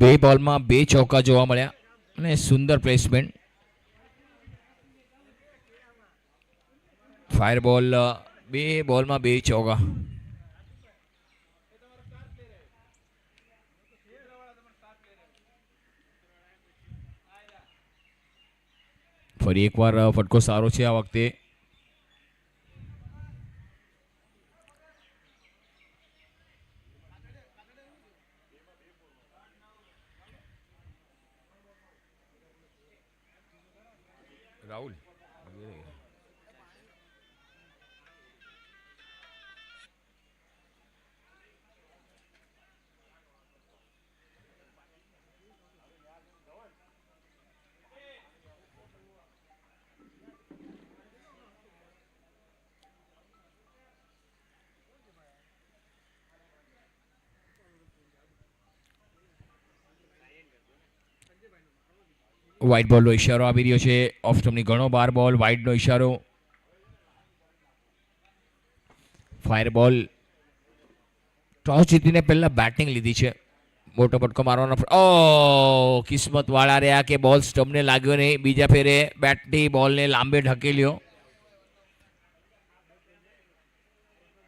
બે બોલમાં બે ચોકા જોવા મળ્યા અને સુંદર પ્લેસમેન્ટ. ફાયર બોલ, બે બોલમાં બે ચોકા. ફરી એકવાર ફટકો સારો છે આ વખતે. રાહુલ વ્હાઇટ બોલનો ઇશારો આવી રહ્યો છે. ઓફ સ્ટમ્પની ઘણો બાર બોલ, વ્હાઇટનો ઇશારો. ફાયર બોલ. ટોસ જીતીને પહેલા બેટિંગ લીધી છે. મોટો પટકો મારવાનો. ઓ કિસ્મત વાળા રહ્યા કે બોલ સ્ટમ્પને લાગ્યો નહીં. બીજા ફેરે બેટની બોલને લાંબે ઢકેલ્યો.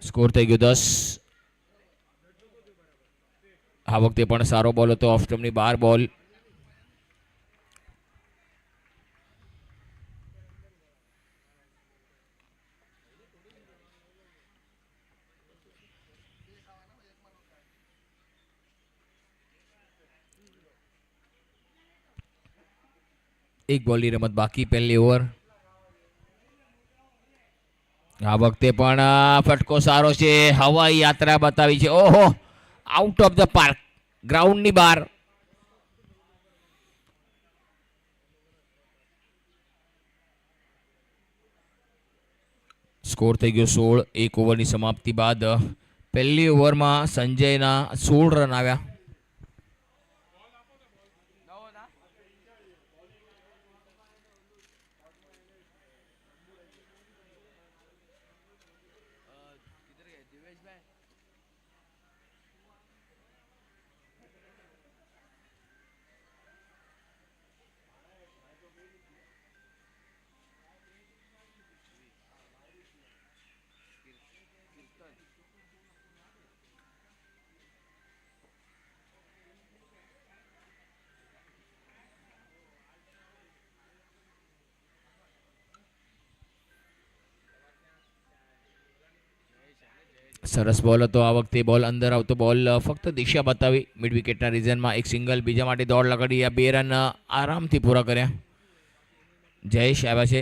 સ્કોર થઈ ગયો 10. આ વખતે પણ સારો બોલ હતો. ઓફ સ્ટમ્પની બાર બોલ. એક બોલની રમત બાકી પહેલી ઓવર. આ વખતે પણ ફટકો સારો છે. હવાઈ યાત્રા બતાવી છે. ઓહો, આઉટ ઓફ ધ પાર્ક, ગ્રાઉન્ડની બહાર. સ્કોર થઈ ગયો 16. એક ઓવરની સમાપ્તિ બાદ પહેલી ઓવરમાં સંજયના 16 રન આવ્યા. સરસ બોલ હતો આ વખતે. બોલ અંદર આવતો બોલ ફક્ત દિશા બતાવી મિડ વિકેટના રીઝનમાં. એક સિંગલ, બીજા માટે દોડ લગાડી. આ 2 રન આરામથી પૂરા કર્યા. જયેશ આવ્યા છે,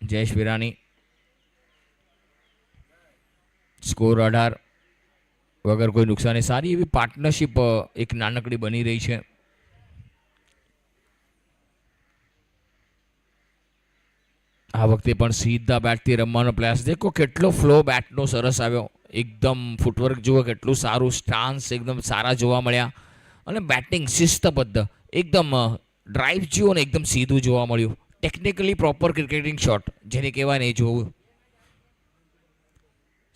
જયેશ વિરાણી. સ્કોર 18. વગર કોઈ નુકસાની સારી એવી પાર્ટનરશિપ એક નાનકડી બની રહી છે. આ વખતે પણ સીધા બેટથી રમવાનો પ્રયાસ. દેખો કેટલો ફ્લો બેટનો સરસ આવ્યો. એકદમ ફૂટવર્ક જુઓ કેટલું સારું. સ્ટાન્સ એકદમ સારા જોવા મળ્યા. અને બેટિંગ શિસ્તબદ્ધ, એકદમ ડ્રાઈવ જુઓ ને એકદમ સીધું જોવા મળ્યું. ટેકનિકલી પ્રોપર ક્રિકેટિંગ શોટ જેને કહેવાય ને એ જોવું.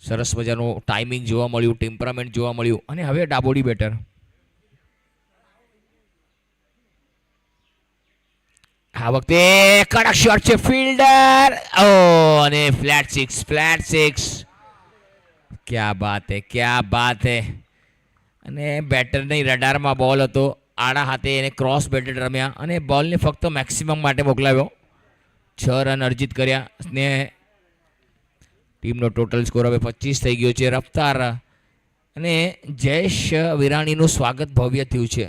સરસ મજાનું ટાઈમિંગ જોવા મળ્યું, ટેમ્પરામેન્ટ જોવા મળ્યું. અને હવે ડાબોડી બેટર. આ વખતે કડક શોટ છે. ફિલ્ડર અને ફ્લેટ સિક્સ, ફ્લેટ સિક્સ. ક્યાં બાત હે, ક્યાં બાત હે. અને બેટરની રડારમાં બોલ હતો. આડા હાથે એને ક્રોસ બેટેડ રમ્યા અને બોલને ફક્ત મેક્સિમમ માટે મોકલાવ્યો. 6 રન અર્જિત કર્યા ને ટીમનો ટોટલ સ્કોર હવે 25 થઈ ગયો છે. રફતાર અને જયેશ વિરાણીનું સ્વાગત ભવ્ય થયું છે.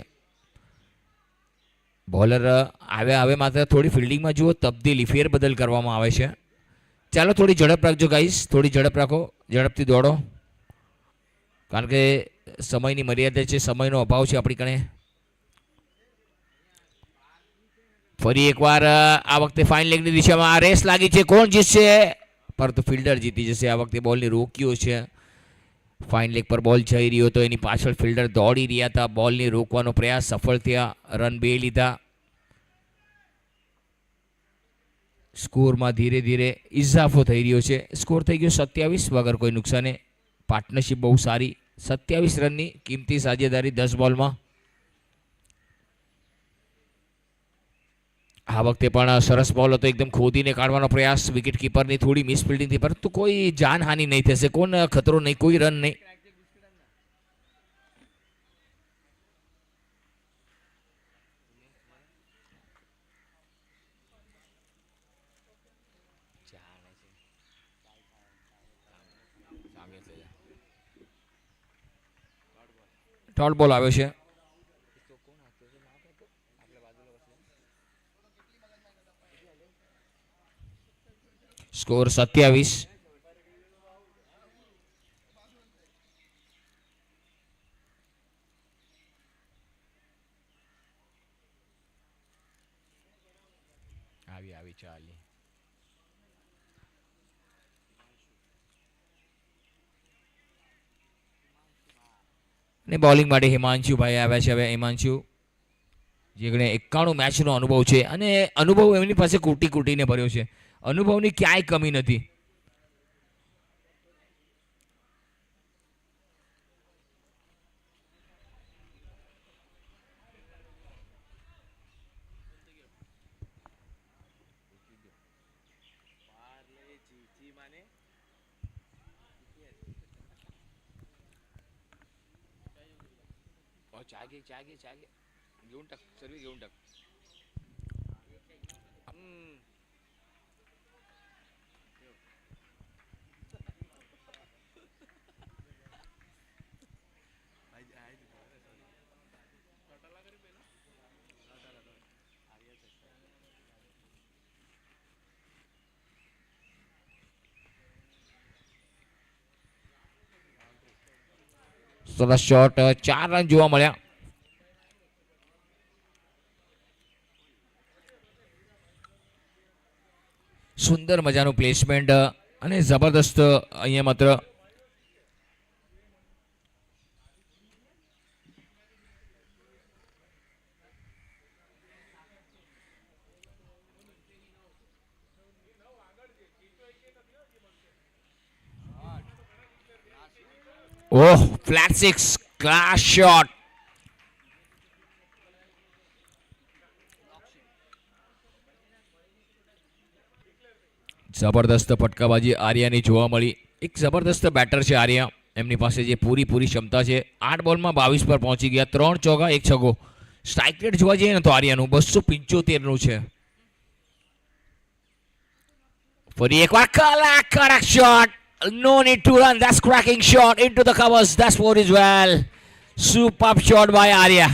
બોલર આવ્યા. હવે માત્ર થોડી ફિલ્ડિંગમાં જુઓ તબદીલી, ફેરબદલ કરવામાં આવે છે. ચાલો થોડી ઝડપ રાખજો ગાઈસ, થોડી ઝડપ રાખો, ઝડપથી દોડો, કારણ કે સમયની મર્યાદા છે, સમયનો અભાવ છે આપણી કણે. ફરી એકવાર આ વખતે ફાઇન લેગની દિશામાં રેસ લાગી છે. કોણ જીતશે? પરંતુ ફિલ્ડર જીતી જશે. આ વખતે બોલને રોક્યો છે. ફાઇન લેગ પર બોલ જઈ રહ્યો હતો, એની પાછળ ફિલ્ડર દોડી રહ્યા હતા. બોલને રોકવાનો પ્રયાસ સફળ થયા. રન 2 લીધા. સ્કોરમાં ધીરે ધીરે ઇજાફો થઈ રહ્યો છે. સ્કોર થઈ ગયો 27 વગર કોઈ નુકસાને. પાર્ટનરશિપ બહુ સારી. 27 રનની કિંમતી સાજેદારી 10 બોલમાં. આ વખતે પણ સરસ બોલ હતો, એકદમ ખોદીને કાઢવાનો પ્રયાસ વિકેટ કીપરની થોડી મિસ ફિલ્ડિંગથી, પરંતુ કોઈ જાનહાનિ નહીં થશે, કોણ ખતરો નહીં, કોઈ રન નહીં. ડોટ બોલ આવ્યો છે. સ્કોર 27. આવી ચાલી. ને બોલિંગ માટે હિમાંશુભાઈ આવ્યા છે. હવે હિમાંશુ, જેને 91 મેચનો અનુભવ છે, અને અનુભવ એમની પાસે કૂટી કૂટીને ભર્યો છે, અનુભવની ક્યાંય કમી નથી. घेऊन टाक, सर्व घेऊन टाक. સરસ શોટ, 4 રન જોવા મળ્યા. સુંદર મજાનું પ્લેસમેન્ટ અને જબરદસ્ત અહીંયા માત્ર ઓહ, ફ્લેટ 6, ક્લાસ શોટ. જબરદસ્ત ફટકાબાજી આર્યાની જોવા મળી. એક જબરદસ્ત બેટર છે આર્યા, એમની પાસે જે પૂરી ક્ષમતા છે. 8 બોલમાં 22 પર પહોંચી ગયા, 3 ચોગ્ગા 1 છગ્ગો. સ્ટ્રાઇક રેટ જોવા જઈએ ને તો આર્યાનું 275 છે. ફરી એકવાર કડક shot. No need to run. That's cracking shot into the covers. That's what is well. Superb shot by Arya.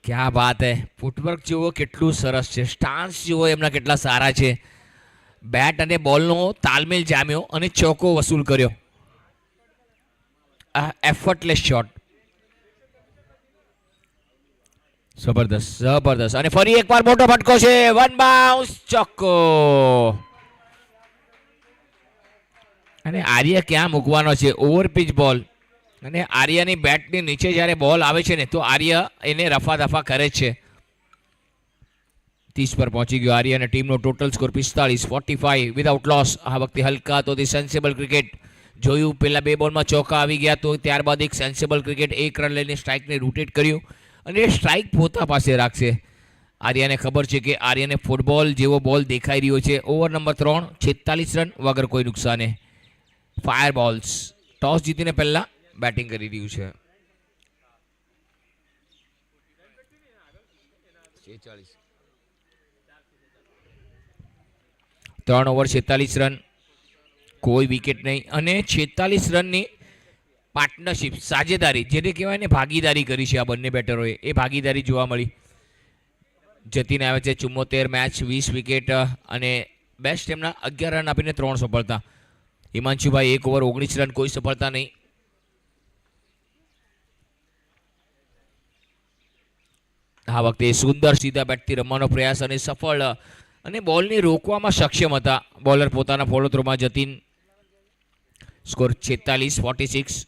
क्या बात है. ફૂટવર્ક જુઓ કેટલું સરસ છે, સ્ટાન્સ જુઓ એમના કેટલા સારા છે. બેટ અને બોલનો તાલમેલ જામ્યો અને ચોકો વસૂલ કર્યો. Effortless shot. જબરદસ્ત. અને ફરી એકવાર મોટો ફટકો છે. વન બાઉન્સ, ચોક્કો. અને આર્ય ક્યાં મૂકવાનો છે, ઓવરપીચ બોલ. અને આર્યની બેટની નીચે જ્યારે બોલ આવે છે ને, તો આર્ય એને રફા દફા કરે છે. 30 પર પહોંચી ગયો આર્ય અને ટીમનો ટોટલ સ્કોર 45, 45 વિધાઉટ લોસ. આ વખતે હલકા તો સેન્સેબલ ક્રિકેટ જોયું. પહેલા 2 બોલમાં ચોકા આવી ગયા, તો ત્યારબાદ એક સેન્સેબલ ક્રિકેટ 1 રન લઈને સ્ટ્રાઇકને રોટેટ કર્યું, અને એ સ્ટ્રાઇક પોતા પાસે રાખશે. આર્યાને ખબર છે કે આર્યને ફૂટબોલ જેવો બોલ દેખાઈ રહ્યો છે. ઓવર નંબર 3, 46 રન વગર કોઈ નુકસાને. Fire balls. ટોસ જીતીને પહેલા બેટિંગ કરી રહ્યું છે. 3 ઓવર 46 રન, કોઈ વિકેટ નહીં, અને 46 રનની પાર્ટનરશિપ, સાજેદારી, જેને કહેવાય ને ભાગીદારી કરી છે આ બંને બેટરોએ, એ ભાગીદારી જોવા મળી. જતીને આવે છે 74 મેચ, 20 વિકેટ, અને બેસ્ટ એમના 11 રન આપીને 3 સફળતા. હિમાંશુભાઈ 1 ઓવર 19 રન, કોઈ સફળતા નહીં. આ વખતે સુંદર સીધા બેટથી રમવાનો પ્રયાસ અને સફળ, અને બોલને રોકવામાં સક્ષમ હતા બોલર પોતાના follow થ્રોમાં. Jatin. Score 46, 46.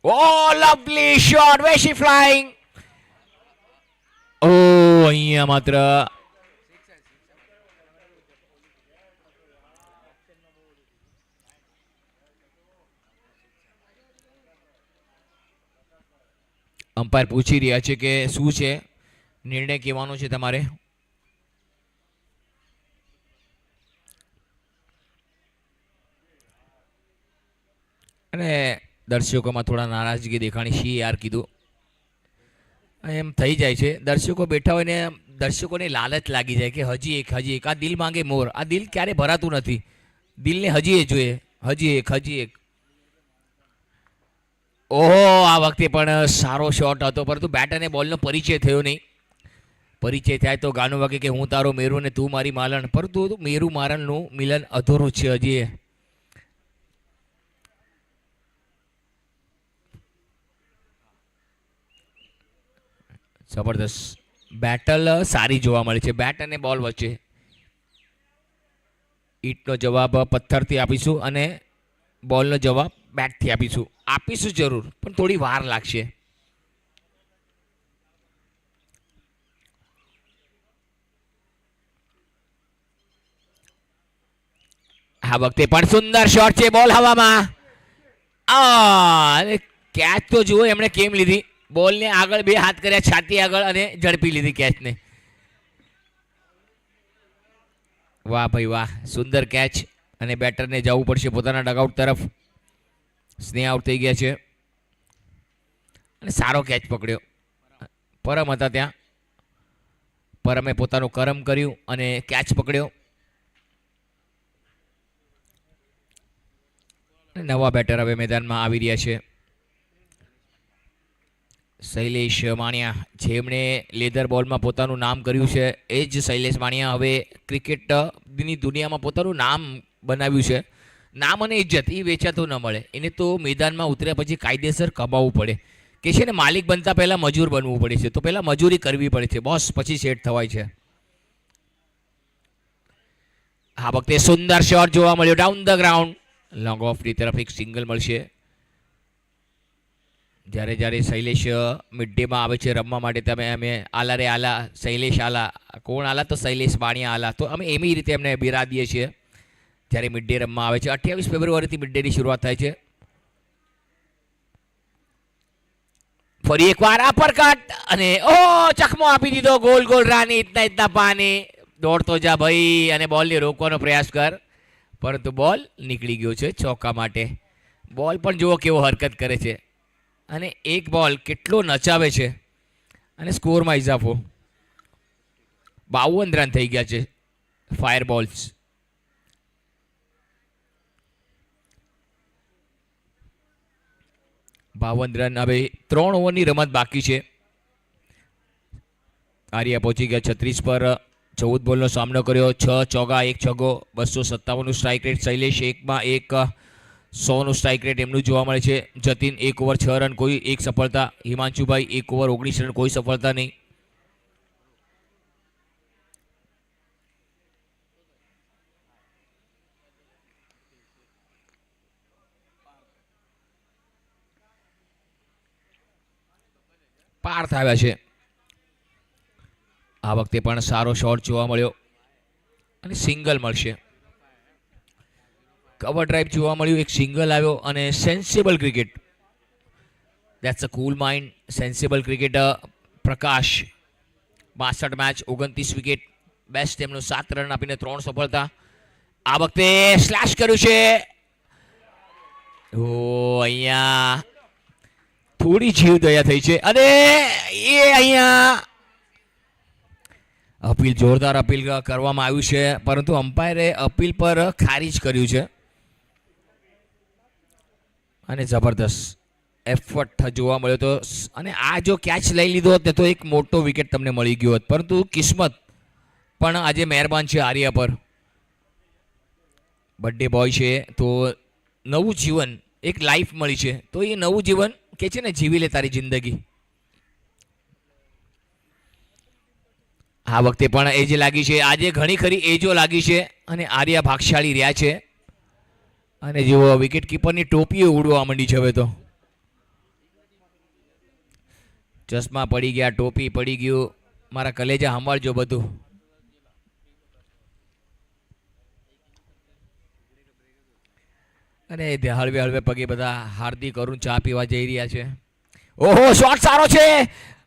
Oh, lovely shot. Where she flying? Oh, અહીંયા માત્ર અમ્પાયર પૂછી રહ્યા છે કે શું છે નિર્ણય કહેવાનો છે તમારે. અને દર્શકોમાં થોડા નારાજગી દેખાણી. શી યાર કીધું એમ થઈ જાય છે. દર્શકો બેઠા હોય ને દર્શકોને લાલચ લાગી જાય કે હજી એક હજી એક. આ દિલ માંગે મોર. આ દિલ ક્યારે ભરાતું નથી. દિલને હજી એ જોઈએ. હજી એક હજી એક. ઓહો, આ વખતે પણ સારો શોટ હતો, પરંતુ બેટ અને બોલનો પરિચય થયો નહીં. પરિચય થાય તો ગાનું વાગે કે હું તારો મેરુ ને તું મારી માલણ, પરંતુ મેરુ મારણનું મિલન અધૂરું છે હજી. જબરદસ્ત બેટલ સારી જોવા મળે છે બેટ અને બોલ વચ્ચે. ઈટનો જવાબ પથ્થરથી આપીશું અને બોલનો જવાબ બેટથી આપીશું. આપીશું જરૂર, પણ થોડી વાર લાગશે. આ વખતે પણ સુંદર શોટ છે. બોલ હવામાં. કેચ તો જુઓ એમણે કેમ લીધી. બોલને આગળ બે હાથ કર્યા છાતી આગળ અને ઝડપી લીધી કેચને. વાહ ભાઈ વાહ, સુંદર કેચ. અને બેટરને જવું પડશે પોતાના ડગઆઉટ તરફ. સ્ને આઉટ થઈ ગયા છે અને સારો કેચ પકડ્યો. પરમ હતા ત્યાં. પરમે પોતાનું કરમ કર્યું અને કેચ પકડ્યો. નવા બેટર હવે મેદાનમાં આવી રહ્યા છે. શૈલેષ માણિયા, જેમણે લેધર બોલમાં પોતાનું નામ કર્યું છે, એ જ શૈલેષ માણિયા હવે ક્રિકેટની દુનિયામાં પોતાનું નામ બનાવ્યું છે. નામ અને ઇજ્જત એ વેચાતું ન મળે. એને તો મેદાનમાં ઉતર્યા પછી કાયદેસર કમાવવું પડે. કે છે ને, માલિક બનતા પહેલાં મજૂર બનવું પડે છે. તો પહેલાં મજૂરી કરવી પડે છે બોસ, પછી સેટ થવાય છે. આ વખતે સુંદર શોટ જોવા મળ્યો ડાઉન ધ ગ્રાઉન્ડ. લોંગ ઓફની તરફ એક સિંગલ મળશે. જ્યારે જ્યારે શૈલેષ મિડ ડેમાં આવે છે રમવા માટે, તમે અમે આલા રે આલા, શૈલેષ આલા. કોણ આલા? તો શૈલેષ બાણિયા આલા. તો અમે એવી રીતે એમને બિરાદીએ છીએ જ્યારે મિડ ડે રમવા આવે છે. 28 ફેબ્રુઆરીથી મિડ ડેની શરૂઆત થાય છે. ફરી એકવાર અપરકટ અને ચકમો આપી દીધો. ગોલ ગોલ રાની ઇતના ઇતના પાની. દોડતો જા ભાઈ અને બોલને રોકવાનો પ્રયાસ કર, પરંતુ બોલ નીકળી ગયો છે ચોક્કા માટે. બોલ પણ જુઓ કેવો હરકત કરે છે અને એક બોલ કેટલો નચાવે છે. અને સ્કોરમાં ઇજાફો. 52 રન થઈ ગયા છે. Fire balls. રન. હવે 3 ઓવરની રમત બાકી છે. આર્યા પહોંચી ગયા 36 પર. 14 બોલનો સામનો કર્યો. 6 ચોગ્ગા 1 છગ્ગો. 257નું સ્ટ્રાઇક રેટ. શૈલેષ 1 માં 1. 100નું સ્ટ્રાઇક રેટ એમનું જોવા મળે છે. જતીન 1 ઓવર 6 રન, કોઈ 1 સફળતા. હિમાંશુભાઈ 1 ઓવર 19 રન, કોઈ સફળતા નહીં. પાર્થ આવ્યા છે. આ વખતે પણ સારો શોટ જોવા મળ્યો અને સિંગલ મળશે. કવર ડ્રાઈવ જોવા મળ્યું, એક સિંગલ આવ્યો અને sensible cricket. That's a cool mind. Sensible cricket. Prakash 62 match, 29 wicket. Best એમનું 7 રન આપીને 3 સફળતા. આ વખતે સ્લેશ કર્યું છે. અહીંયા થોડી જીવ દયા થઈ છે અને એ અહીંયા અપીલ, જોરદાર અપીલ કરવામાં આવ્યું છે, પરંતુ અમ્પાયરે અપીલ પર ખારીજ કર્યું છે. અને જબરદસ્ત એફર્ટ જોવા મળ્યો હતો. અને આ જો કેચ લઈ લીધો હોત ને તો એક મોટો વિકેટ તમને મળી ગયો હોત, પરંતુ કિસ્મત પણ આજે મહેરબાન છે આર્યા પર. બર્થડે બોય છે તો નવું જીવન, એક લાઈફ મળી છે, તો એ નવું જીવન કે છે ને, જીવી લે તારી જિંદગી. આ વખતે પણ એજ લાગી છે. આજે ઘણી ખરી એજો લાગી છે અને આર્યા ભાગશાળી રહ્યા છે. અને જુઓ વિકેટ કીપરની ટોપીઓ ઉડવા માંડી છે હવે તો. ચશ્મા પડી ગયા, ટોપી પડી ગયું. મારા કલેજા સંભાળજો બધું. અને હળવે હળવે પગે બધા હાર્દિક અરુણ ચા પીવા જઈ રહ્યા છે. ઓહો શોટ સારો છે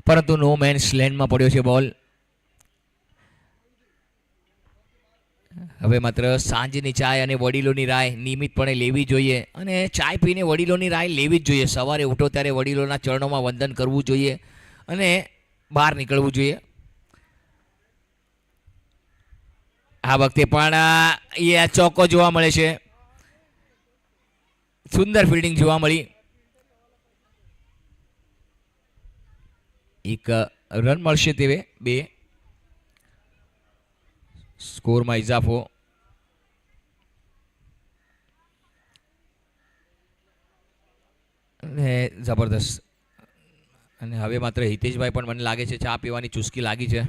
પરંતુ નો મેન્સ લેન્ડમાં પડ્યો છે બોલ. હવે માત્ર સાંજની ચાય અને વડીલોની રાય નિયમિતપણે લેવી જોઈએ અને ચાય પીને વડીલોની રાય લેવી જ જોઈએ. સવારે ઉઠો ત્યારે વડીલોના ચરણોમાં વંદન કરવું જોઈએ અને બહાર નીકળવું જોઈએ. આ વખતે પણ એ ચોક્કો જોવા મળે છે. સુંદર ફિલ્ડિંગ જોવા મળી. એક રન મળશે તેવે 2. સ્કોરમાં ઇજાફો. અને જબરદસ્ત. અને હવે માત્ર હિતેશભાઈ પણ મને લાગે છે ચા પીવાની ચુસ્કી લાગી છે.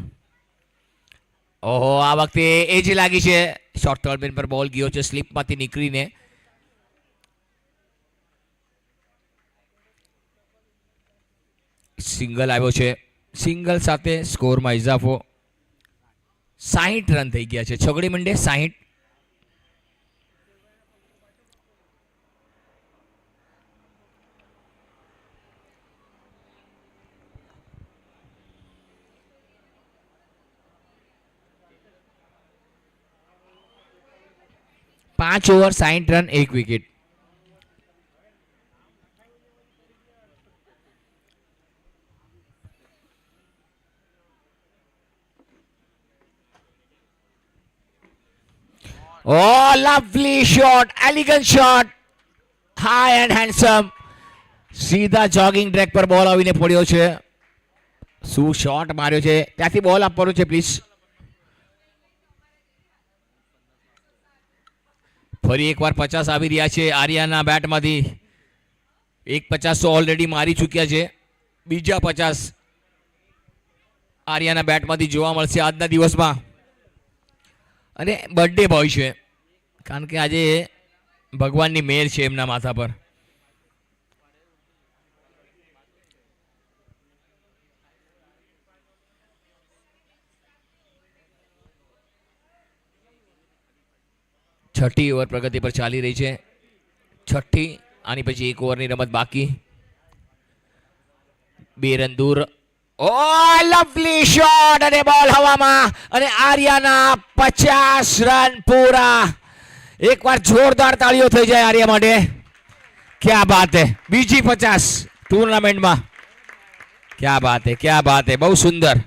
ઓહો આ વખતે એ જ લાગી છે. શોર્ટ થર્ડ પર બોલ ગયો છે સ્લીપમાંથી નીકળીને. સિંગલ આવ્યો છે. સિંગલ સાથે સ્કોરમાં ઇજાફો. 60 રન થઈ ગયા છે. છગડી મંડે 60. પાંચ over 60 run 1 wicket. Oh, lovely shot, elegant shot, high and handsome. સીધા જોગિંગ ટ્રેક પર બોલ આવીને પડ્યો છે. શું શોટ માર્યો છે. ત્યાંથી બોલ આપવાનો છે પ્લીઝ. ફરી એકવાર 50 આવી રહ્યા છે આર્યાના બેટમાંથી. એક 50 તો ઓલરેડી મારી ચૂક્યા છે. બીજા 50 આર્યાના બેટમાંથી જોવા મળશે આજના દિવસમાં. અને બર્થડે બોય છે કારણ કે આજે ભગવાનની મેર છે એમના માથા પર. છઠ્ઠી ઓવર પ્રગતિ પર ચાલી રહી છે. છઠ્ઠી. આની પછી 1 ઓવરની રમત બાકી. 2 રન દૂર. ઓ લવલી શોટ અને બોલ હવામાં અને આર્યાના 50 રન પૂરા. એકવાર જોરદાર તાળીઓ થઈ જાય આર્યા માટે. ક્યાં બાત હે. બીજી 50 ટુર્નામેન્ટમાં. ક્યાં બાત હે, ક્યાં બાત હે. બહુ સુંદર.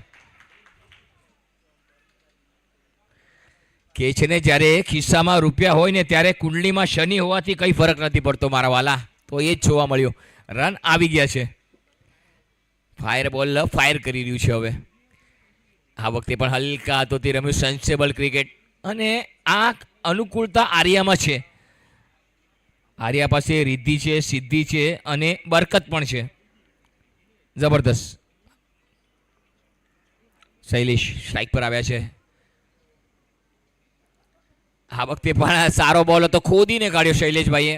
કે છે ને જ્યારે ખિસ્સામાં રૂપિયા હોય ને ત્યારે કુંડલીમાં શનિ હોવાથી કંઈ ફરક નથી પડતો મારા વાલા. તો એ જ જોવા મળ્યું. રન આવી ગયા છે. ફાયર બોલ ફાયર કરી રહ્યું છે હવે. આ વખતે પણ હલકા હાથોથી રમ્યું સેન્સેબલ ક્રિકેટ. અને આ અનુકૂળતા આર્યામાં છે. આર્યા પાસે રિદ્ધિ છે, સિદ્ધિ છે અને બરકત પણ છે. જબરદસ્ત. શૈલેષ સ્ટ્રાઇક પર આવ્યા છે. આ વખતે પણ સારો બોલ હતો. ખોદીને કાઢ્યો શૈલેષભાઈએ.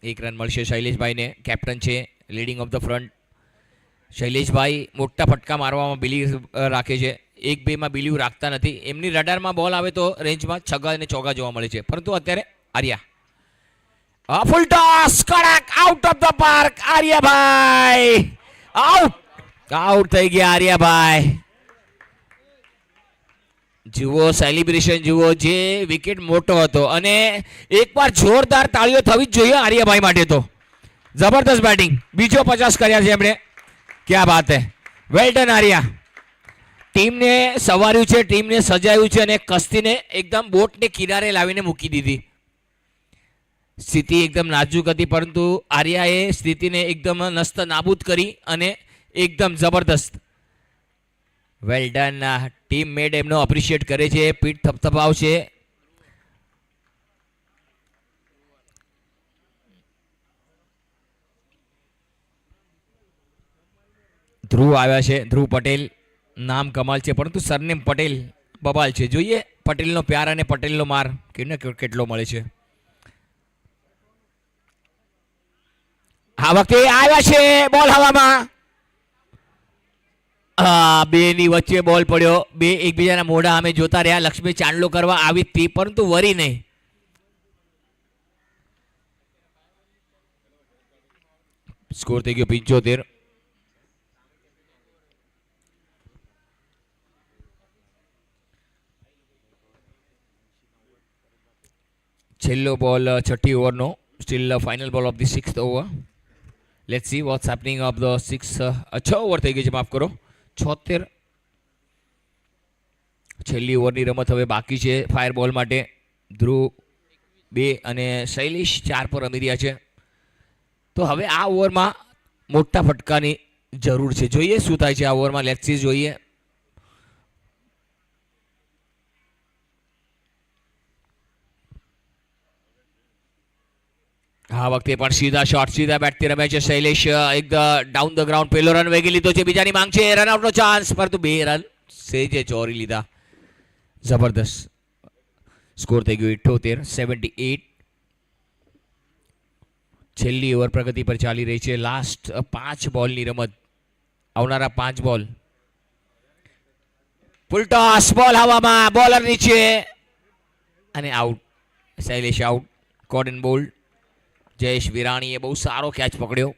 1 રન મળશે શૈલેષભાઈને. કેપ્ટન છે, લીડિંગ ઓફ ધ ફ્રન્ટ. શૈલેષભાઈ મોટા ફટકા મારવામાં બિલીવ રાખે છે. 1-2માં બિલીવ રાખતા નથી. એમની રડારમાં બોલ આવે તો રેન્જમાં છગ્ગા અને ચોગ્ગા જોવા મળે છે. પરંતુ અત્યારે આર્યા ફૂલ ટોસ કડક આઉટ ઓફ ધ પાર્ક. આર્યાભાઈ આઉટ થઈ ગયા આર્યાભાઈ. જુઓ સેલિબ્રેશન જુઓ. જે વિકેટ મોટો હતો અને એકવાર જોરદાર તાળીઓ થવી જ જોઈએ આર્યાભાઈ માટે. તો જબરદસ્ત બેટિંગ. બીજો 50 કર્યા છે એમણે. ક્યાં બાત હે. Well done Arya. ટીમને સવાર્યું છે, ટીમને સજાયું છે અને કસ્તીને એકદમ બોટને કિનારે લાવીને મૂકી દીધી. સ્થિતિ એકદમ નાજુક હતી પરંતુ આર્યાએ સ્થિતિને એકદમ નસ્ત નાબૂદ કરી અને એકદમ જબરદસ્ત. Well done. ટીમ મેટ એમનો અપ્રિશિએટ કરે છે. પીઠ થપથપાવશે. ધ્રુવ આવ્યા છે. ધ્રુવ પટેલ. નામ કમાલ છે પરંતુ સરનેમ પટેલ બબાલ છે. જોઈએ પટેલનો પ્યાર અને પટેલનો માર કેટલો મળે છે. આ વખતે આવ્યા છે બોલ હવામાં. બેની વચ્ચે બોલ પડ્યો. બે એકબીજાના મોઢા અમે જોતા રહ્યા. લક્ષ્મી ચાંદલો કરવા આવી હતી પરંતુ વરી નહીં. સ્કોર થઈ ગયો 75. છેલ્લો બોલ છઠ્ઠી ઓવરનો. Still final ball of the 6th over. Let's see what's happening of the 6 over થઈ ગઈ છે, માફ કરો, 76. છેલ્લી ઓવરની રમત હવે બાકી છે ફાયર બોલ માટે. ધ્રુવ 2 અને શૈલેષ 4 પર રમી રહ્યા છે. તો હવે આ ઓવરમાં મોટા ફટકાની જરૂર છે. જોઈએ શું થાય છે આ ઓવરમાં. લેટ્સ સી, જોઈએ. આ વખતે પણ સીધા શોટ, સીધા બેટથી રમે છે શૈલેષ. એક ડાઉન ધ ગ્રાઉન્ડ પહેલો રન વેગી લીધો છે. બીજાની માંગ છે, રનઆઉટનો ચાન્સ, પરંતુ 2 રન સેજે ચોરી લીધા. જબરદસ્ત સ્કોર થઈ ગયો 78, 78. છેલ્લી ઓવર પ્રગતિ પર ચાલી રહી છે. લાસ્ટ 5 બોલની રમત. આવનારા 5 બોલ. ફૂલ ટોસ, બોલ હવામાં, બોલર નીચે અને out. Shailesh out. Caught and bowled. Jayesh વિરાણીએ બહુ સારો કેચ પકડ્યો.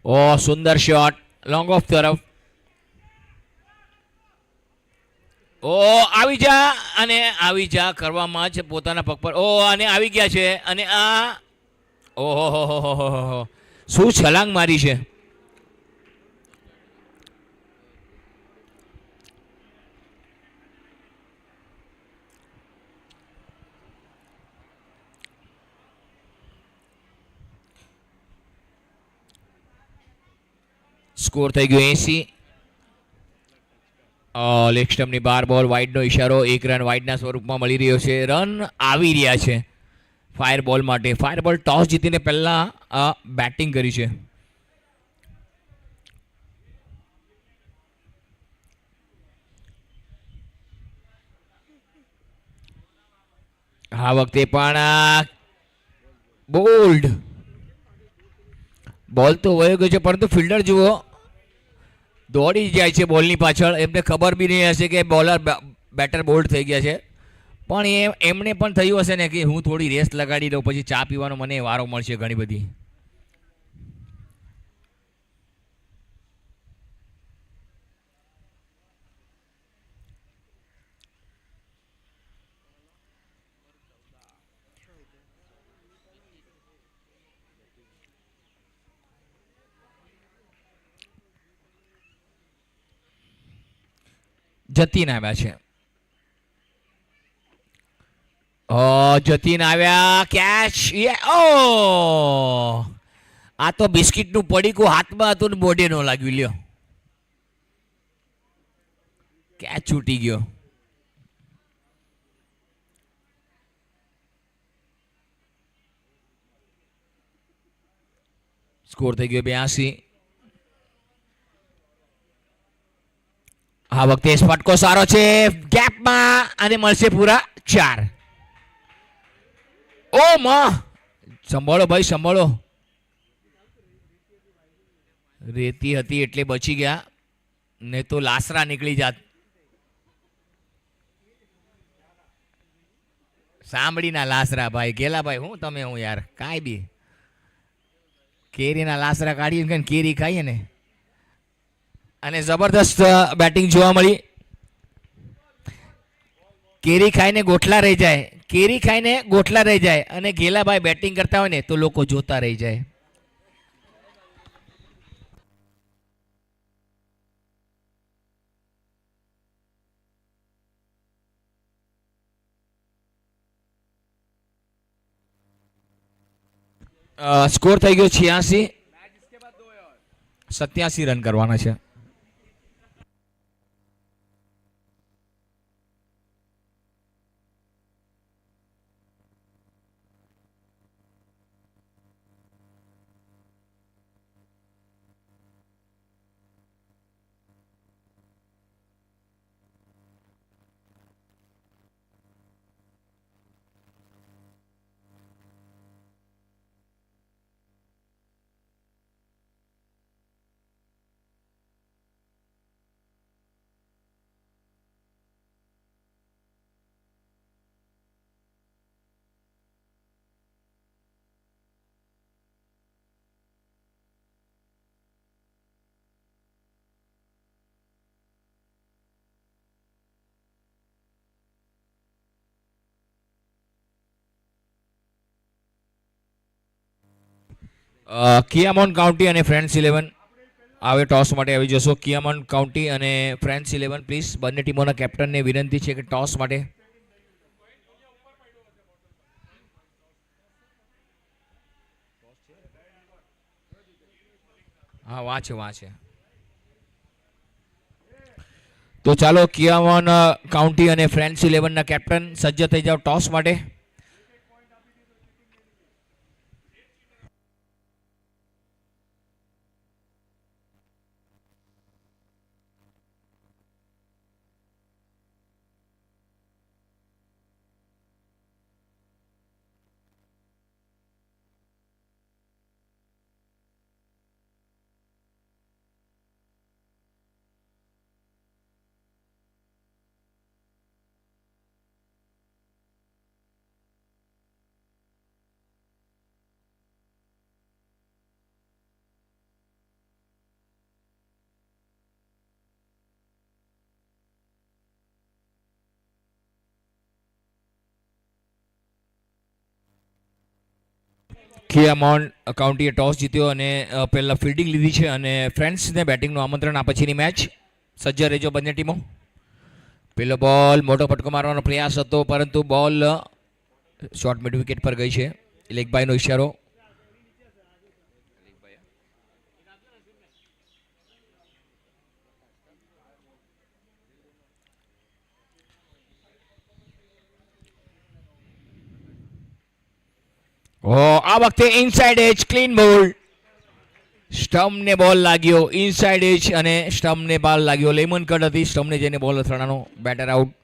ઓ સુંદર શોટ, લોંગ ઓફ તરફ. ઓ આવી જા, અને આવી જા કરવામાં જ પોતાના પગ પર. ઓ અને આવી ગયા છે, અને આ ઓહો હો, શું છલાંગ મારી છે. સ્કોર થઈ ગયો 80. લેગ સ્ટમ્પની બાર બોલ, વાઇડનો ઇશારો. 1 રન વાઇડના સ્વરૂપમાં મળી રહ્યો છે. રન આવી રહ્યા છે ફાયર બોલ માટે. ફાયર બોલ ટોસ જીતીને પહેલા બેટિંગ કરી છે. આ વખતે પણ બોલ્ડ બોલ તો વયો ગયો છે, પરંતુ ફિલ્ડર જુઓ દોડી જાય છે બોલની પાછળ. એમને ખબર બી નહીં હશે કે બોલર બેટર બોલ્ડ થઈ ગયા છે, પણ એમને પણ થયું હશે ને કે હું થોડી રેસ્ટ લગાડી દઉં, પછી ચા પીવાનો મને વારો મળશે ઘણી બધી. જતીન આવ્યા છે. જતીન આવ્યા. કેચ. ઓ આ તો બિસ્કિટનું પડીકું હાથમાં હતું ને બોડે નો લાગ્યું. લ્યો, કેચ છૂટી ગયો. સ્કોર થઈ ગયો 82. આ વખતે ફટકો સારો છે ગેપમાં, અને મળશે પૂરા 4. ઓ માં, સંભાળો ભાઈ, સંભાળો. રેતી હતી એટલે બચી ગયા, ને તો લાસરા નીકળી જાત. સાંભળીના લાસરા ભાઈ. ગેલાભાઈ હું તમે હું યાર કાંઈ બી કેરીના લાસરા કાઢીને કેરી ખાઈએ ને. અને જબરદસ્ત બેટિંગ જોવા મળી. કેરી ખાઈને ગોઠલા રહી જાય, કેરી ખાઈને ગોઠલા રહી જાય, અને ગેલાભાઈ બેટિંગ કરતા હોય ને તો લોકો જોતા રહી જાય. સ્કોર થઈ ગયો 86. 87 રન કરવાના છે. કિયામોન કાઉન્ટી અને ફ્રેન્ડ્સ 11 હવે ટોસ માટે આવી જશો. કિયામોન કાઉન્ટી અને ફ્રેન્ડ્સ 11 પ્લીઝ બંને ટીમોના કેપ્ટનને વિનંતી છે કે ટોસ માટે. હા વાંચે. તો ચાલો કિયામોન કાઉન્ટી અને ફ્રેન્ડ્સ 11ના કેપ્ટન સજ્જ થઈ જાઓ ટોસ માટે. કિયામોન કાઉન્ટીએ ટોસ જીત્યો અને પહેલા ફિલ્ડિંગ લીધી છે અને ફ્રેન્ડ્સને બેટિંગનું આમંત્રણ આ પછીની મેચ. સજ્જ રહેજો બંને ટીમો. પેલો બોલ મોટો ફટકો મારવાનો પ્રયાસ હતો પરંતુ બોલ શોર્ટ મિડ વિકેટ પર ગઈ છે. લેગબાઈનો ઇશારો. આ વખતે ઇનસાઇડ એજ ક્લીન બોલ. સ્ટમ્પને બોલ લાગ્યો ઇનસાઇડ એજ અને સ્ટમ્પને બોલ લાગ્યો. લેમન કટ હતી સ્ટમ્પને જઈને બોલ અથડાનો. Better out.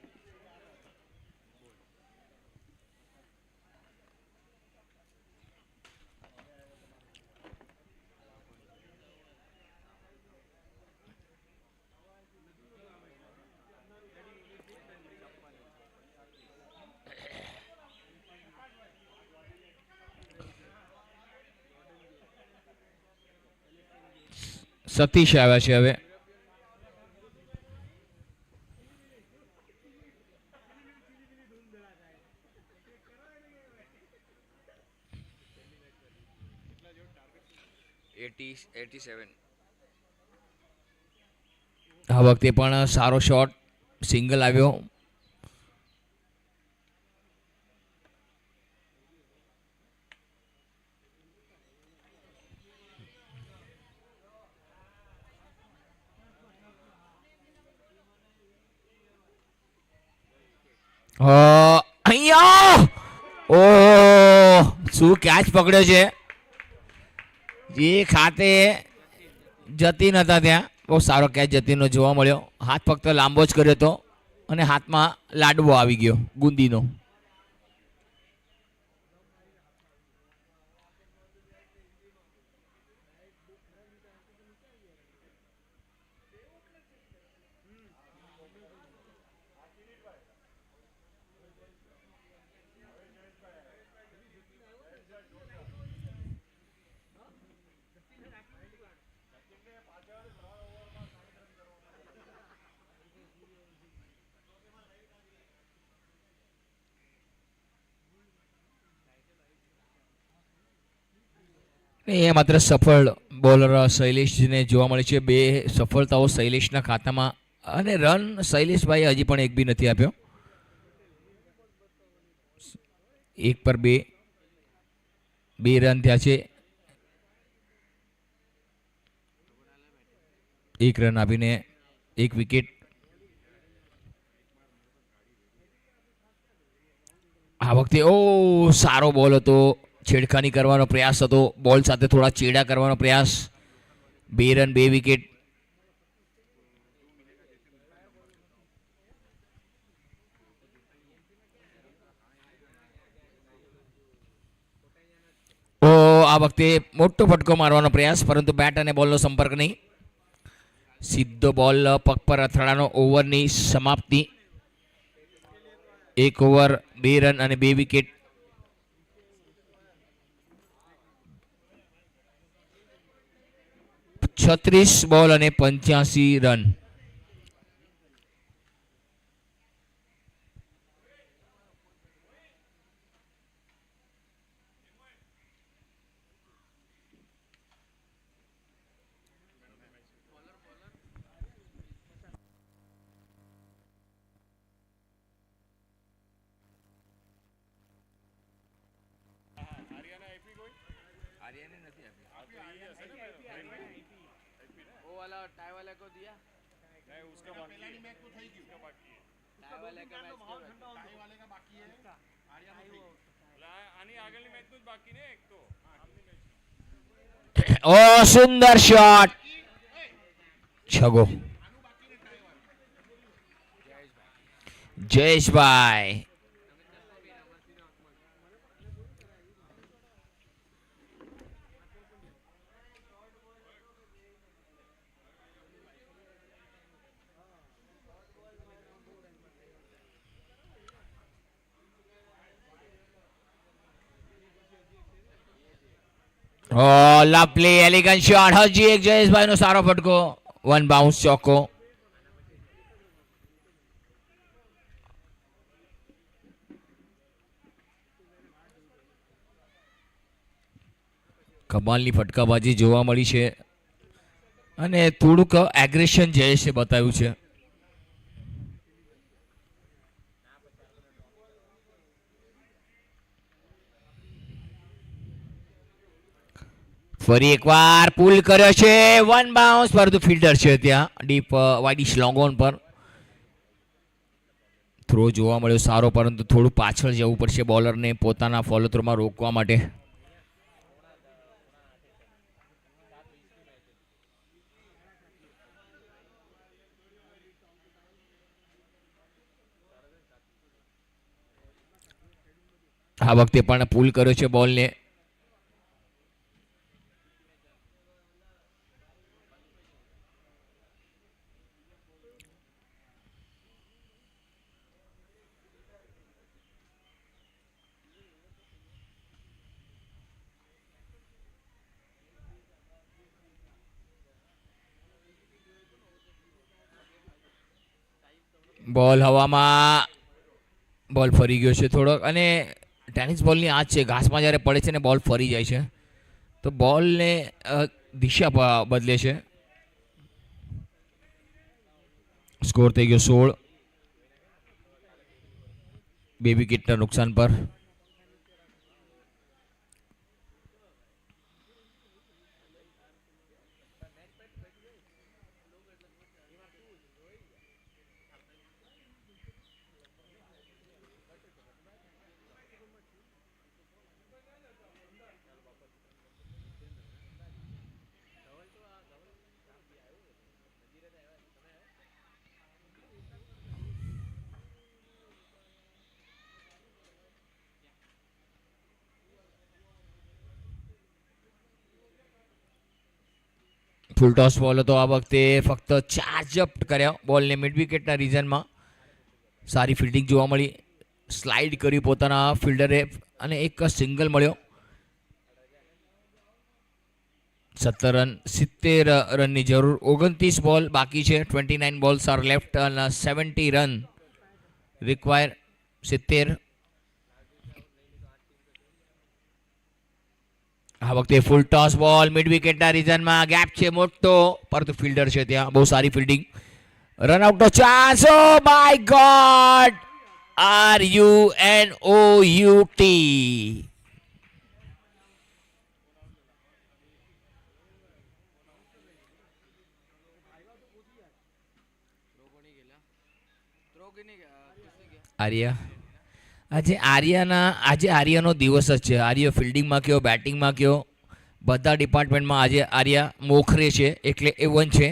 સતીશ આવ્યા છે હવે. આ વખતે પણ સારો શોટ સિંગલ આવ્યો. અહીંયા ઓ શું કેચ પકડ્યો છે. જે ખાતે જતી નતા ત્યાં બહુ સારો કેચ જતીનો જોવા મળ્યો. હાથ ફક્ત લાંબો જ કર્યો હતો અને હાથમાં લાડવો આવી ગયો ગુંદીનો. એ માત્ર સફળ બોલર શૈલેષને જોવા મળે છે. બે સફળતાઓ શૈલેષના ખાતામાં અને રન શૈલેષભાઈ હજી પણ એક બી નથી આપ્યો. એક પર બે રન થયા છે. એક રન આપીને એક વિકેટ. આ વખતે સારો બોલ હતો. છેડખાની કરવાનો પ્રયાસ હતો. બોલ સાથે થોડા ચેડા કરવાનો પ્રયાસ. 2 રન 2 વિકેટ. આ વખતે મોટો ફટકો મારવાનો પ્રયાસ પરંતુ બેટ અને બોલનો સંપર્ક નહીં. સીધો બોલ પગ પર અથડાનો. ઓવરની સમાપ્તિ. 1 ઓવર 2 રન અને 2 વિકેટ. છત્રીસ બોલ અને 85 રન. वो वाला टाई वाले को दिया टाई वाले का मैच ओ सुंदर शॉट, छगो જયેશભાઈ. ઓ લવલી એલિગન્ટ શોટ, હજી એક જયેશભાઈ નો સારો ફટકો, વન બાઉન્સ ચોકો. કમાલની ફટકાબાજી જોવા મળી છે અને થોડુંક એગ્રેશન જયેશે બતાવ્યું છે. ફરી એકવાર પુલ કર્યો છે, વન બાઉન્સ, પરંતુ ફિલ્ડર છે ત્યાં ડીપ વાઇડિશ લોંગ ઓન પર. થ્રો જોવા મળ્યો સારો, પરંતુ થોડું પાછળ જવું પડશે બોલરને પોતાના ફોલો થ્રોમાં રોકવા માટે. આ વખતે પણ પુલ કર્યો છે બોલને. બોલ હવામાં, બોલ ફરી ગયો છે થોડોક, અને ટેનિસ બોલની આ છે, ઘાસમાં જ્યારે પડે છે ને બોલ ફરી જાય છે તો બોલને દિશા બદલે છે. સ્કોર થઈ ગયો 16, 2 વિકેટના નુકસાન પર. ફૂલ ટોસ બોલ હતો આ વખતે, ફક્ત 4 જપ્ટ કર્યા બોલને મિડ વિકેટના રીઝનમાં. સારી ફિલ્ડિંગ જોવા મળી, સ્લાઇડ કર્યું પોતાના ફિલ્ડરે અને એક સિંગલ મળ્યો. 17 રન, 70 રનની જરૂર, 29 બોલ બાકી છે, 29 બોલ્સ આર લેફ્ટ અને 70 રન રિક્વાયર. 70. આ વખતે ફૂલ ટોસ બોલ મિડ વિકેટના રીઝનમાં, ગેપ છે મોટો, પરંતુ ફિલ્ડર છે ત્યાં, બહુ સારી ફિલ્ડિંગ. રનઆઉટનો chance, oh my god, RUNOUT. Arya, આજે આર્યનો દિવસ જ છે. આર્ય ફિલ્ડિંગમાં કયો, બેટિંગમાં કયો, બધા ડિપાર્ટમેન્ટમાં આજે આર્યા મોખરે છે, એટલે એ વન છે.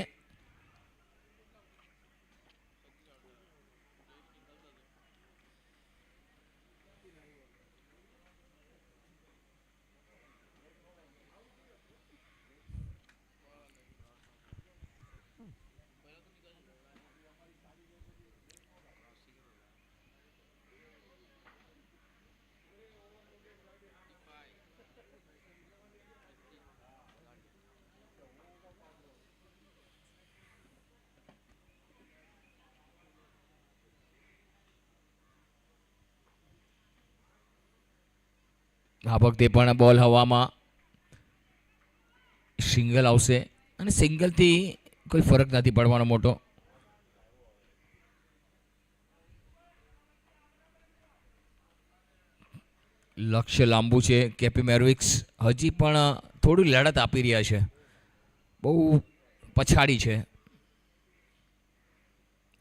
આ વખતે પણ બોલ હવામાં, સિંગલ આવશે અને સિંગલથી કોઈ ફરક નથી પડવાનો મોટો. લક્ષ્ય લાંબુ છે કેપી મેરવિક્સ, હજી પણ થોડી લડત આપી રહ્યા છે, બહુ પછાડી છે.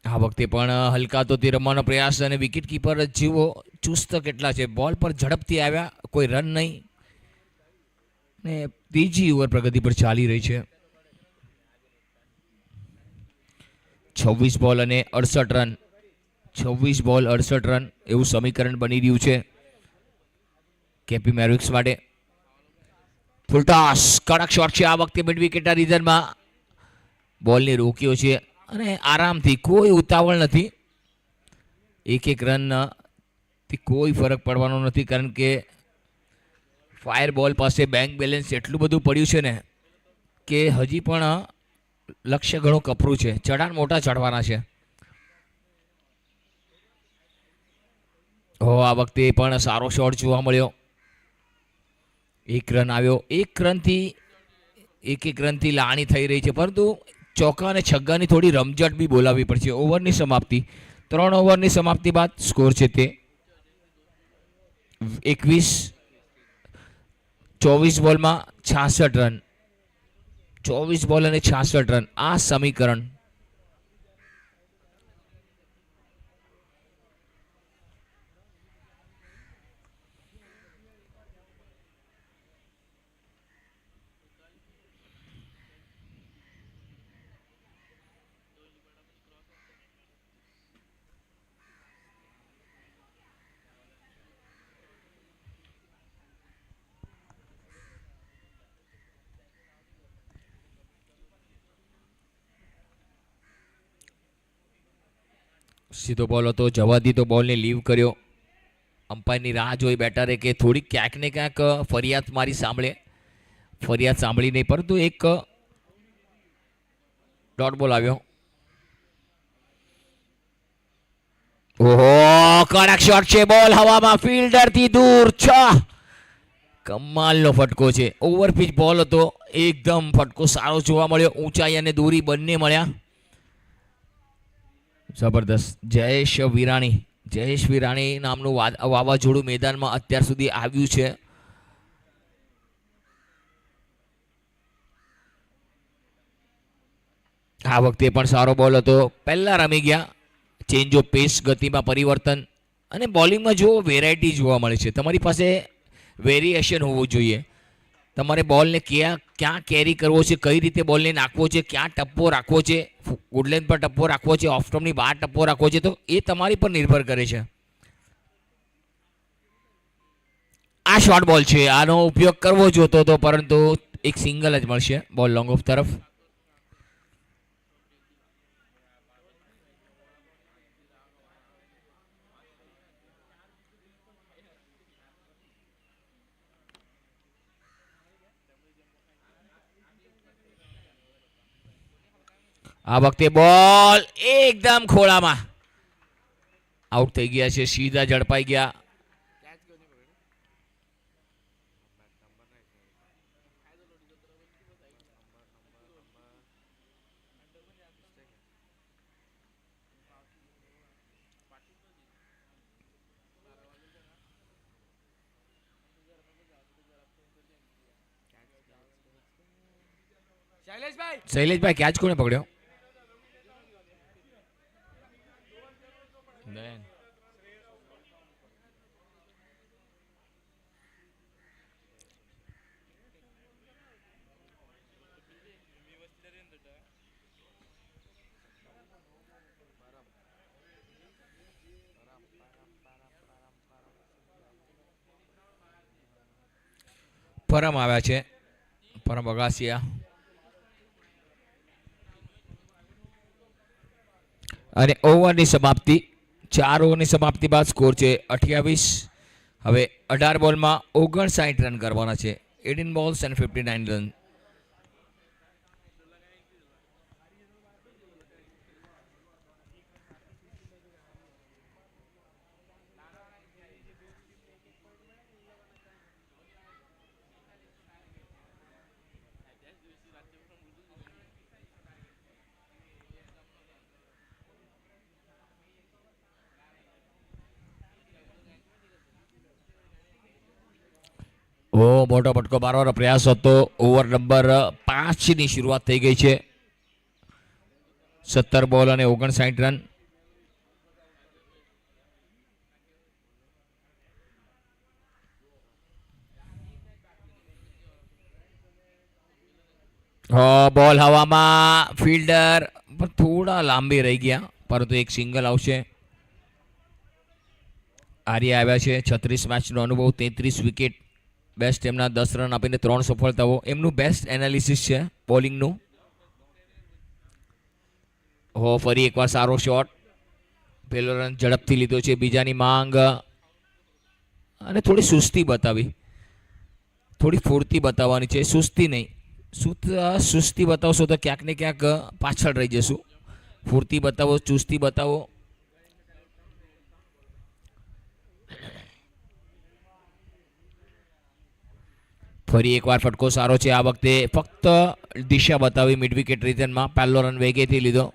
આ વખતે પણ હલકાતોથી રમવાનો પ્રયાસ અને વિકેટ કીપર જીવો ચુસ્ત કેટલા છે. બોલ પર ઝડપથી આવ્યા, કોઈ રન નહીં ને ત્રીજી ઓવર પ્રગતિ પર ચાલી રહી છે. 26 બોલ અને 68 રન, 26 બોલ 68 રન એવું સમીકરણ બની રહ્યું છે કેપી મેરિક્સ માટે. ફૂલટોસ કડક શોટ છે આ વખતે મિડ વિકેટના રીઝનમાં. બોલને રોક્યો છે અને આરામથી, કોઈ ઉતાવળ નથી. એક રન થી કોઈ ફરક પડવાનો નથી, કારણ કે ફાયર બોલ પાસે બેંક બેલેન્સ એટલું બધું પડ્યું છે ને કે હજી પણ લક્ષ્ય ઘણું કપરું છે, ચઢાણ મોટા ચડવાના છે. આ વખતે પણ સારો શોટ જોવા મળ્યો. એક રન આવ્યો, એક રનથી લાણી થઈ રહી છે, પરંતુ ચોકા અને છગ્ગાની થોડી રમઝટ બી બોલાવવી પડશે. ઓવરની સમાપ્તિ, 3 ઓવરની સમાપ્તિ બાદ સ્કોર છે તે 21. 24 બોલમાં 66 રન, 24 બોલ અને 66 રન આ સમીકરણ. સીધો બોલ હતો, જવા દીધો, બોલને લીવ કર્યો. અમ્પાયરની રાહ જોઈ બેટરે કે થોડીક ક્યાંક ને ક્યાંક ફરિયાદ મારી સાંભળે. ફરિયાદ સાંભળી નહીં, પરંતુ એક ડોટ બોલ આવ્યો. ઓહો, કડક શોટ છે, બોલ હવામાં, ફિલ્ડરથી દૂર. કમાલનો ફટકો છે. ઓવરપીચ બોલ હતો, એકદમ ફટકો સારો જોવા મળ્યો. ઊંચાઈ અને દૂરી બંને મળ્યા. જબરદસ્ત. જયેશ વિરાણી નામનું વાવાઝોડું મેદાનમાં અત્યાર સુધી આવ્યું છે. આ વખતે પણ સારો બોલ હતો. પહેલા રમી ગયા, ચેન્જ ઓફ પેસ, ગતિમાં પરિવર્તન, અને બોલિંગમાં જો વેરાયટી જોવા મળે છે. તમારી પાસે વેરિએશન હોવું જોઈએ. તમારે બોલને ક્યાં કેરી કરવો છે, કઈ રીતે બોલને નાખવો છે, ક્યાં ટપ્પો રાખવો છે, ગુડલેન્થ પર ટપ્પો રાખવો છે, ઓફ સ્ટમ્પની બહાર ટપ્પો રાખવો છે, તો એ તમારી પર નિર્ભર કરે છે. આ શોર્ટ બોલ છે, આનો ઉપયોગ કરવો જોતો હતો, પરંતુ એક સિંગલ જ મળશે બોલ લોંગ ઓફ તરફ. આ વખતે બોલ એકદમ ખોળામાં આઉટ થઈ ગયા છે, સીધા ઝડપાઈ ગયા. कैच क्यों नहीं पकड़े? शैलेश भाई શૈલેષભાઈ કેચ કોને પકડ્યો? પરમ આવ્યા છે, પરમ અગાસિયા. અને ઓવરની સમાપ્તિ, 4 ઓવરની સમાપ્તિ બાદ સ્કોર છે 28. હવે 18 બોલમાં 59 રન કરવાના છે. 18 બોલ્સ એન્ડ 59 રન. ઓ મોટો ફટકો મારવાનો પ્રયાસ હતો. ઓવર નંબર 5ની શરૂઆત થઈ ગઈ છે. 17 બોલ અને 59 રન. બોલ હવામાં, ફિલ્ડર પણ થોડા લાંબી રહી ગયા, પરંતુ એક સિંગલ આવશે. આર્યા આવ્યા છે. 36 મેચનો અનુભવ, 33 વિકેટ. બેસ્ટ એમના 10 રન આપીને 3 સફળતાઓ. એમનું બેસ્ટ એનાલિસિસ છે બોલિંગનું. ફરી એકવાર સારો શોટ. પહેલો રન ઝડપથી લીધો છે. બીજાની માંગ અને થોડી સુસ્તી બતાવી. થોડી ફૂર્તિ બતાવવાની છે, સુસ્તી નહીં. સુસ્તી બતાવશો તો ક્યાંક ને ક્યાંક પાછળ રહી જશું. ફૂર્તિ બતાવો, ચુસ્તી બતાવો. ફરી એકવાર ફટકો સારો છે. આ વખતે ફક્ત દિશા બતાવી મિડ વિકેટ રીઝનમાં. પહેલો રન વેગેથી લીધો.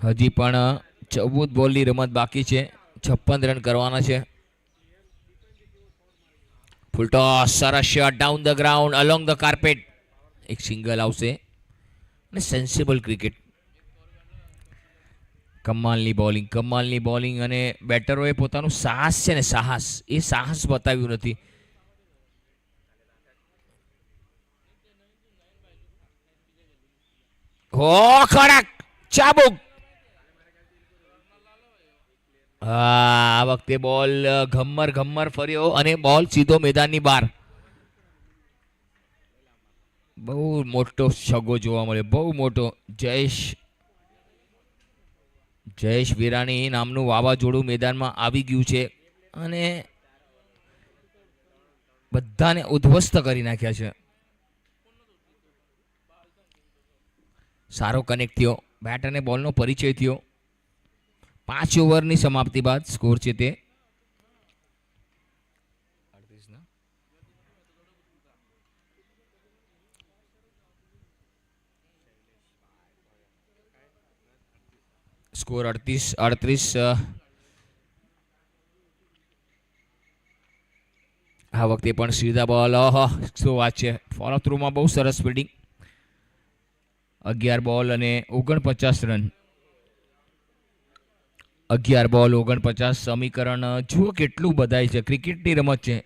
હજી પણ 14 બોલની રમત બાકી છે. 56 રન કરવાના છે. ફૂલટો સરસ shot down the ground along the carpet. એક સિંગલ આવશે અને સેન્સિબલ ક્રિકેટ. કમાલની બોલિંગ અને બેટરોએ પોતાનું સાહસ છે ને, સાહસ એ સાહસ બતાવ્યું નથી. કડક ચાબુક. આ વખતે બોલ ઘમ્મર ફર્યો અને બોલ સીધો મેદાનની બહાર. બહુ મોટો છગ્ગો જોવા મળ્યો, બહુ મોટો. જયેશ વિરાણી નામનું વાવાઝોડું મેદાનમાં આવી ગયું છે અને બધાને ઉદ્ધવસ્ત કરી નાખ્યા છે. સારો કનેક્ટ થયો. બેટ અને બોલનો પરિચય થયો. 5 ઓવરની સમાપ્તિ બાદ સ્કોર છે તે સ્કોર 38. આ વખતે પણ સીધા બોલ. શું વાત છે. ફોલો થ્રુમાં બહુ સરસ ફિલ્ડિંગ. 11 બોલ અને 49 રન. 11 બોલ 49 સમીકરણ જુઓ કેટલું બધાય છે. ક્રિકેટની રમત છે.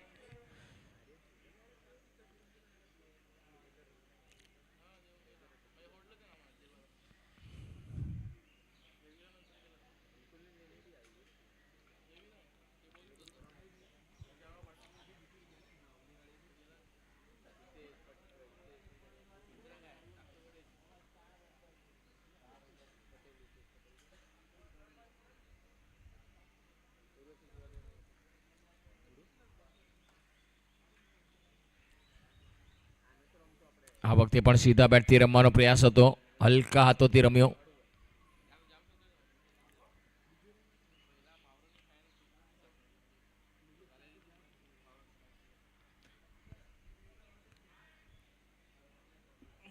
આ વખતે પણ સીધા બેટથી રમવાનો પ્રયાસ હતો. હલકા હાથોથી રમ્યો.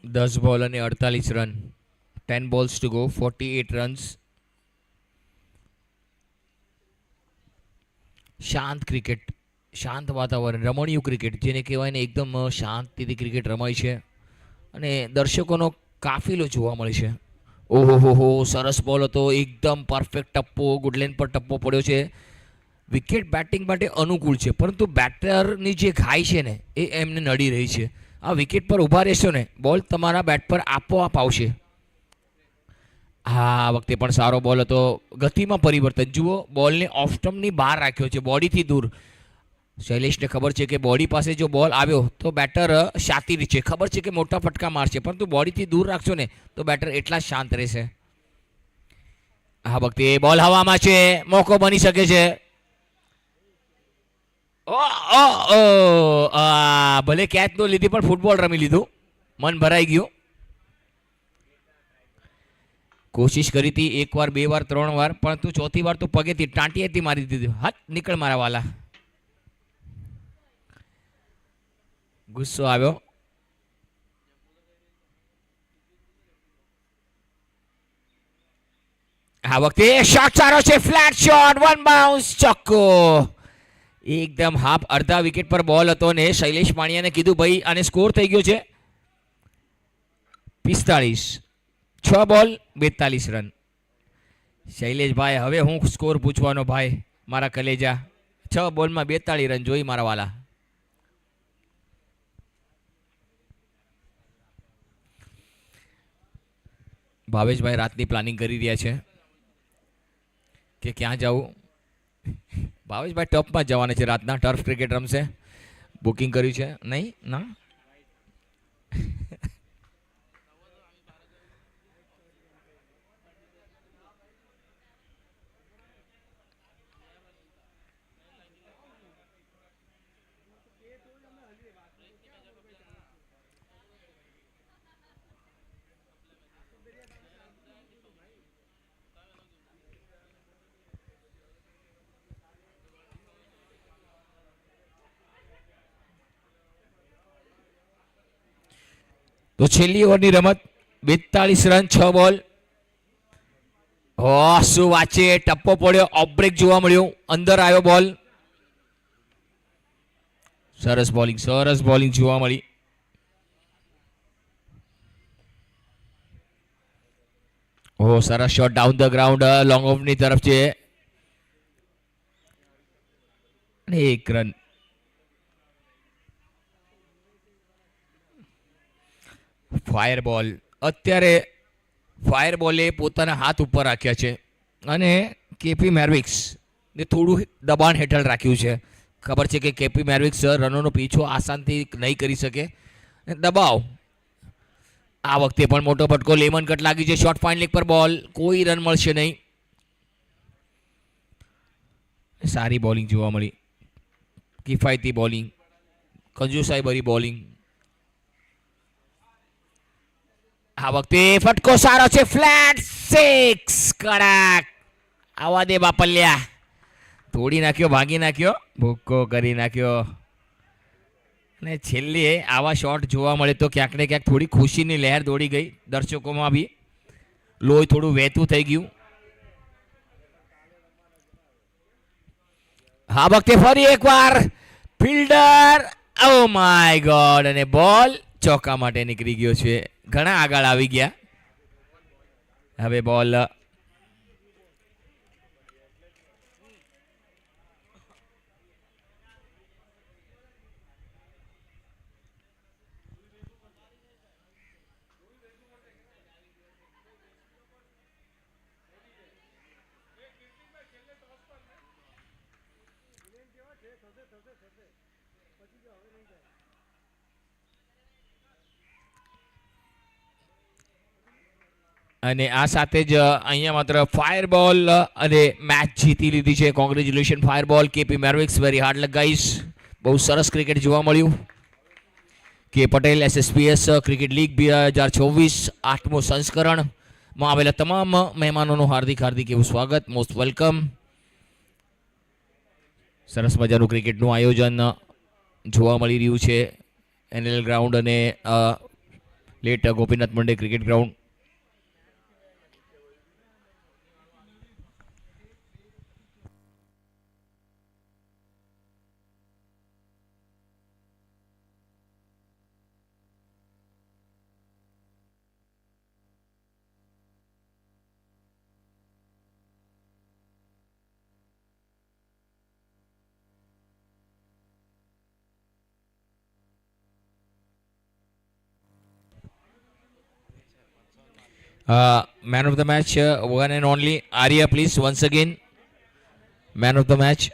દસ બોલ અને 48 run. 10 balls to go, 48 runs. શાંત ક્રિકેટ, શાંત વાતાવરણ, રમણીય ક્રિકેટ જેને કહેવાય ને, એકદમ શાંતિથી ક્રિકેટ રમાય છે અને દર્શકોનો કાફિલો જોવા મળે છે. ઓહો સરસ બોલ હતો. એકદમ પરફેક્ટ ટપ્પો. ગુડલેન પર ટપ્પો પડ્યો છે. વિકેટ બેટિંગ માટે અનુકૂળ છે, પરંતુ બેટરની જે ઘાય છે ને એ એમને નડી રહી છે. આ વિકેટ પર ઊભા રહેશો ને, બોલ તમારા બેટ પર આપોઆપ આવશે. આ વખતે પણ સારો બોલ હતો. ગતિમાં પરિવર્તન જુઓ. બોલને ઓફ સ્ટમ્પની બહાર રાખ્યો છે, બોડીથી દૂર. શૈલેષને ખબર છે કે બોડી પાસે જો બોલ આવ્યો તો બેટર શાતિર છે. ખબર છે કે મોટા ફટકા મારશે, પરંતુ બોડીથી દૂર રાખશો ને તો બેટર એટલા શાંત રહેશે. આ વખતે બોલ હવામાં છે. મોકો બની શકે છે. ભલે કેચ ન લીધી પણ ફૂટબોલ રમી લીધું. મન ભરાઈ ગયું. કોશિશ કરી હતી 1 વાર 2 વાર 3 વાર, પરંતુ ચોથી વાર તો પગેથી ટાંટીએથી મારી દીધી. હટ નીકળ મારા વાલા. ગુસ્સો આવ્યો. આ વખતે શોટ સારો છે, ફ્લેટ શોટ, વન બાઉન્સ, ચોક્કો. એકદમ હાફ અડધા વિકેટ પર બોલ હતો ને શૈલેષ પાણીયાને કીધું ભાઈ આને સ્કોર થઈ ગયો છે 45, 6 બોલ 42 રન. શૈલેષભાઈ હવે હું સ્કોર પૂછવાનો ભાઈ મારા કલેજા. 6 બોલમાં 42 રન જોઈ મારા વાલા. ભાવેશભાઈ રાતની પ્લાનિંગ કરી રહ્યા છે કે ક્યાં જવું. ભાવેશભાઈ ટર્ફમાં જવાના છે રાતના, ટર્ફ ક્રિકેટ રમશે. બુકિંગ કર્યું છે નહીં ના? તો છેલ્લી ઓવરની રમત, 42 રન 6 બોલ. ઓ શું વાત છે, ટપ્પો પડ્યો, ઓફ બ્રેક જોવા મળ્યું, અંદર આવ્યો બોલ. સરસ બોલિંગ જોવા મળી. ઓ સરસ shot down the ground, long ઓફની તરફ છે અને 1 રન. ફાયર બોલ, અત્યારે ફાયર બોલે પોતાના હાથ ઉપર રાખ્યા છે અને કેપી મેરવિક્સ ને થોડું દબાણ હેઠળ રાખ્યું છે. ખબર છે કે કેપી મેરવિક્સ રનોનો પીછો આસાનથી નહીં કરી શકે. દબાવ. આ વખતે પણ મોટો ફટકો, લેમન કટ લાગી છે, શોર્ટ ફાઇન લેગ પર બોલ, કોઈ રન મળશે નહીં. સારી બોલિંગ જોવા મળી, કિફાયતી બોલિંગ, કંજુસાઈ ભરી બોલિંગ. આ વખતે ફટકો સારો છે, ફ્લેટ 6, કડક. આવા દે બાપલ્યા. તોડી નાખ્યો, ભાગી નાખ્યો, ભૂક્કો કરી નાખ્યો. અને છેલ્લે આવા શોટ જોવા મળે તો ક્યાંક ને ક્યાંક થોડી ખુશીની લહેર દોડી ગઈ દર્શકોમાં બી. લોહી થોડું વહેતું થઈ ગયું. આ વખતે ફરી એકવાર ફિલ્ડર, ઓ માય ગોડ, અને બોલ ચોકા માટે નીકળી ગયો છે. ઘણા આગળ આવી ગયા. હવે બોલ અને આ સાથે જ અહીંયા માત્ર ફાયર બોલ અને મેચ જીતી લીધી છે. કોંગ્રેચ્યુલેશન ફાયર બોલ, કેપી મેરવિક્સ, વેરી હાર્ડ લક ગાઈસ. બહુ સરસ ક્રિકેટ જોવા મળ્યું. કે પટેલ SSPS ક્રિકેટ લીગ 2024 8મો સંસ્કરણમાં આવેલા તમામ મહેમાનોનું હાર્દિક એવું સ્વાગત, મોસ્ટ વેલકમ. સરસ મજાનું ક્રિકેટનું આયોજન જોવા મળી રહ્યું છે NL ગ્રાઉન્ડ અને late Gopinath Munde cricket ground. Man of the match, one and only Arya, please, once again. Man of the match.